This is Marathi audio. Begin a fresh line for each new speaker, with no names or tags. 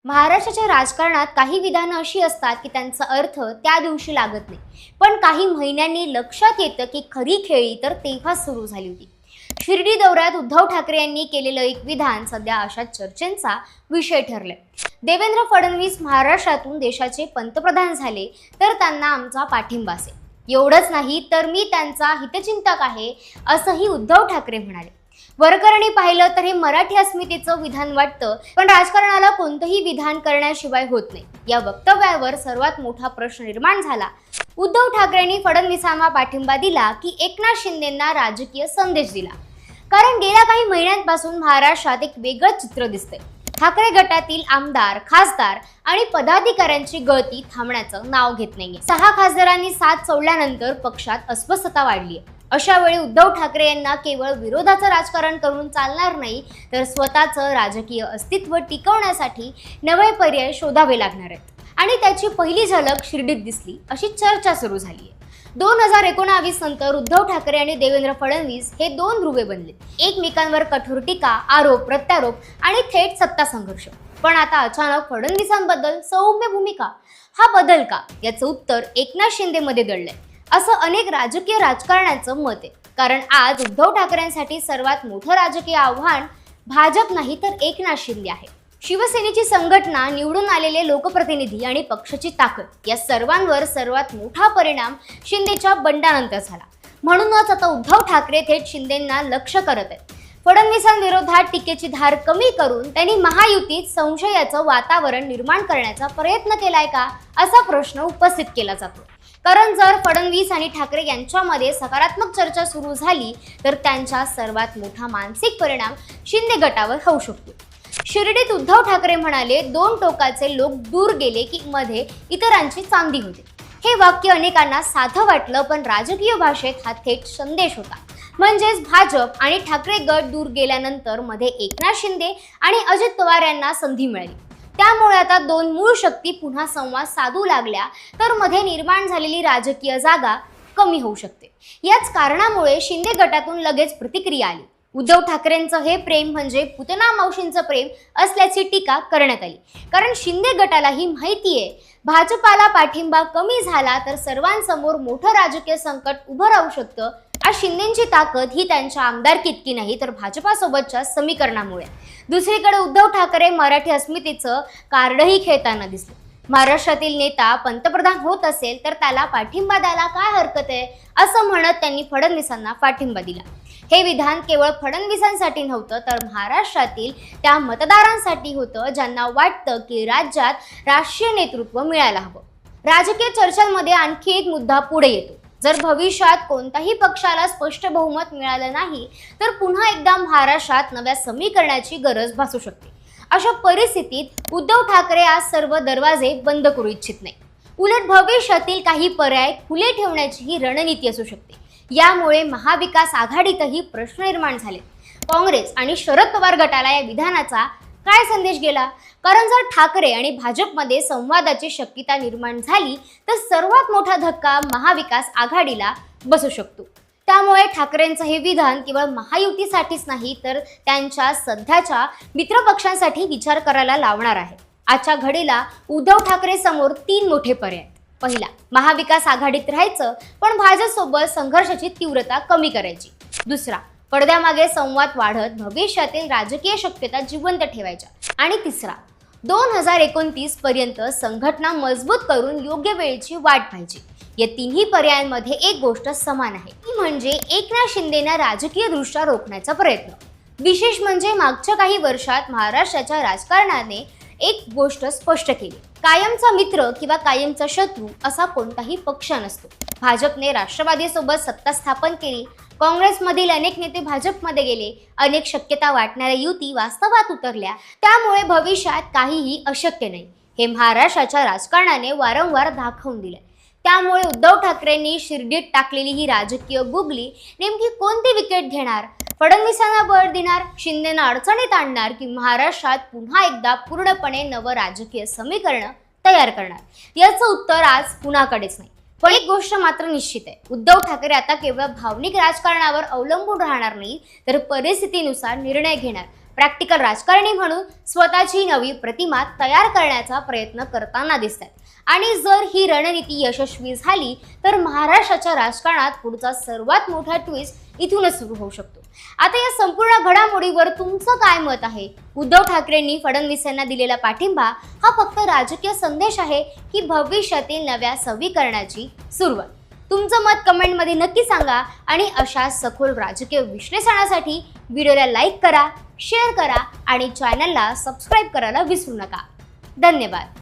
महाराष्ट्राच्या राजकारणात काही विधानं अशी असतात की त्यांचा अर्थ त्या दिवशी लागत नाही, पण काही महिन्यांनी लक्षात येतं की खरी खेळी तर तेव्हाच सुरू झाली होती. शिर्डी दौऱ्यात उद्धव ठाकरे यांनी केलेलं एक विधान सध्या अशा चर्चेचा विषय ठरले. देवेंद्र फडणवीस महाराष्ट्रातून देशाचे पंतप्रधान झाले तर त्यांना आमचा पाठिंबा असेल. एवढंच नाही तर मी त्यांचा हितचिंतक आहे असंही उद्धव ठाकरे म्हणाले. वरकरणी पाहिलं तर हे मराठी अस्मितेचं विधान वाटतं, पण राजकारणाला कोणतंही विधान करण्याशिवाय होत नाही. या वक्तव्यावर सर्वात मोठा प्रश्न निर्माण झाला. उद्धव ठाकरेंनी फडणवीसांना पाठिंबा दिला की एकनाथ शिंदेंना राजकीय संदेश दिला? कारण गेल्या काही महिन्यांपासून महाराष्ट्रात एक वेगळं चित्र दिसतंय. ठाकरे गटातील आमदार, खासदार आणि पदाधिकाऱ्यांची गळती थांबण्याचं नाव घेत नाहीये. 6 खासदारांनी साथ सोडल्यानंतर पक्षात अस्वस्थता वाढली आहे. अशा वेळी उद्धव ठाकरे यांना केवळ विरोधाचं राजकारण करून चालणार नाही, तर स्वतःचं राजकीय अस्तित्व टिकवण्यासाठी नवे पर्याय शोधावे लागणार आहेत. आणि त्याची पहिली झलक शिर्डीत दिसली अशी चर्चा सुरू झाली आहे. 2019 नंतर उद्धव ठाकरे आणि देवेंद्र फडणवीस हे दोन ध्रुवे बनले. एकमेकांवर कठोर टीका, आरोप प्रत्यारोप आणि थेट सत्ता संघर्ष. पण आता अचानक फडणवीसांबद्दल सौम्य भूमिका. हा बदल का? याचं उत्तर एकनाथ शिंदेमध्ये दडलंय असं अनेक राजकीय राजकारण्यांचं मत आहे. कारण आज उद्धव ठाकरेंसाठी सर्वात मोठं राजकीय आव्हान भाजप नाही तर एकनाथ शिंदे आहे. शिवसेनेची संघटना, निवडून आलेले लोकप्रतिनिधी आणि पक्षाची ताकद या सर्वांवर सर्वात मोठा परिणाम शिंदेच्या बंडानंतर झाला. म्हणूनच आता उद्धव ठाकरे थेट शिंदेंना लक्ष्य करत आहेत. फडणवीसांविरोधात टीकेची धार कमी करून त्यांनी महायुतीत संशयाचं वातावरण निर्माण करण्याचा प्रयत्न केलाय का, असा प्रश्न उपस्थित केला जातो. कारण जर फडणवीस आणि ठाकरे यांच्यामध्ये सकारात्मक चर्चा सुरू झाली तर त्यांचा सर्वात मोठा मानसिक परिणाम शिंदे गटावर होऊ शकतो. शिर्डीत उद्धव ठाकरे म्हणाले, 2 टोकाचे लोक दूर गेले की मध्ये इतरांची चांदी होते. हे वाक्य अनेकांना साधं वाटलं, पण राजकीय भाषेत हा थेट संदेश होता. म्हणजेच भाजप आणि ठाकरे गट दूर गेल्यानंतर मध्ये एकनाथ शिंदे आणि अजित पवार यांना संधी मिळाली. त्यामुळे आता 2 मूळ शक्ती पुन्हा संवाद साधू लागल्या तर मध्ये निर्माण झालेली राजकीय जागा कमी होऊ शकते. याच कारणामुळे शिंदे गटातून लगेच प्रतिक्रिया आली. उद्धव ठाकरेंचं हे प्रेम म्हणजे पुतना मावशींचं प्रेम असल्याची टीका करण्यात आली. कारण शिंदे गटालाही माहिती आहे, भाजपाला पाठिंबा कमी झाला तर सर्वांसमोर मोठं राजकीय संकट उभं राहू शकतं. आज शिंदेची ताकद ही त्यांच्या आमदारकीत की नाही तर भाजपासोबतच्या समीकरणामुळे. दुसरीकडे उद्धव ठाकरे मराठी अस्मितेचं कार्डही खेळताना दिसले. महाराष्ट्रातील नेता पंतप्रधान होत असेल तर त्याला पाठिंबा द्यायला काय हरकत आहे, असं म्हणत त्यांनी फडणवीसांना पाठिंबा दिला. हे विधान केवळ फडणवीसांसाठी नव्हतं तर महाराष्ट्रातील त्या मतदारांसाठी होतं ज्यांना वाटतं की राज्यात राष्ट्रीय नेतृत्व मिळायला हवं. राजकीय चर्चांमध्ये आणखी एक मुद्दा पुढे येतो. जर भविष्यात कोणत्याही पक्षाला स्पष्ट बहुमत मिळालं नाही तर पुन्हा एकदा महाराष्ट्रात नव्या समीकरणाची गरज भासू शकते. अशा परिस्थितीत उद्धव ठाकरे आज सर्व दरवाजे बंद करू इच्छित नाही. उलट भविष्यातील काही पर्याय खुले ठेवण्याची ही रणनीती असू शकते. यामुळे महाविकास आघाडीतही प्रश्न निर्माण झाले. काँग्रेस आणि शरद पवार गटाला या विधानाचा काय संदेश गेला? कारण जर ठाकरे आणि भाजपमध्ये संवादाची शक्यता निर्माण झाली तर सर्वात मोठा धक्का महाविकास आघाडीला बसू शकतो. त्यामुळे ठाकरेंचं हे विधान केवळ महायुतीसाठीच नाही तर त्यांच्या सध्याच्या मित्रपक्षांसाठी विचार करायला लावणार आहे. आजच्या घडीला उद्धव ठाकरे समोर 3 मोठे पर्याय. पहिला, महाविकास आघाडीत राहायचं पण भाजपसोबत संघर्षाची तीव्रता कमी करायची. दुसरा, पडद्यामागे संवाद वाढत भविष्यातील राजकीय शक्यता जिवंत ठेवायच्या. आणि तिसरा, 2029 पर्यंत संघटना मजबूत करून योग्य वेळेची वाट पाहिजे. या तिन्ही पर्यायांमध्ये एक गोष्ट समान आहे, ती म्हणजे एकनाथ शिंदेंना राजकीय दृष्ट्या रोखण्याचा प्रयत्न. विशेष म्हणजे मागच्या काही वर्षात महाराष्ट्राच्या राजकारणाने एक गोष्ट स्पष्ट केली, कायमचा मित्र किंवा कायमचा शत्रू असा कोणताही पक्ष नसतो. भाजपने राष्ट्रवादीसोबत सत्ता स्थापन केली, काँग्रेसमधील अनेक नेते भाजपमध्ये गेले, अनेक शक्यता वाटणाऱ्या युती वास्तवात उतरल्या. त्यामुळे भविष्यात काहीही अशक्य नाही हे महाराष्ट्राच्या राजकारणाने वारंवार दाखवून दिले. त्यामुळे उद्धव ठाकरेंनी शिर्डीत टाकलेली ही राजकीय गुगली नेमकी कोणती विकेट घेणार? फडणवीसांना बळ देणार, शिंदेना अडचणीत आणणार की महाराष्ट्रात पुन्हा एकदा पूर्णपणे नवं राजकीय समीकरण तयार करणार? याचं उत्तर आज कुणाकडेच नाही. पण एक गोष्ट मात्र निश्चित आहे, उद्धव ठाकरे आता केवळ भावनिक राजकारणावर अवलंबून राहणार नाही तर परिस्थितीनुसार निर्णय घेणार प्रॅक्टिकल राजकारणी म्हणून स्वतःची नवी प्रतिमा तयार करण्याचा प्रयत्न करताना दिसतात. आणि जर ही रणनीती यशस्वी झाली तर महाराष्ट्राच्या राजकारणात पुढचा सर्वात मोठा ट्विस्ट इथूनच सुरू होऊ शकतो. आता या संपूर्ण घडामोडीवर तुमचं काय मत आहे? उद्धव ठाकरेंनी फडणवीस यांना दिलेला पाठिंबा हा फक्त राजकीय संदेश आहे की भविष्यातील नव्या समीकरणाची सुरुवात? तुमचं मत कमेंटमध्ये नक्की सांगा आणि अशा सखोल राजकीय विश्लेषणासाठी व्हिडिओला लाईक करा, शेअर करा आणि चॅनलला सबस्क्राईब करायला विसरू नका. धन्यवाद.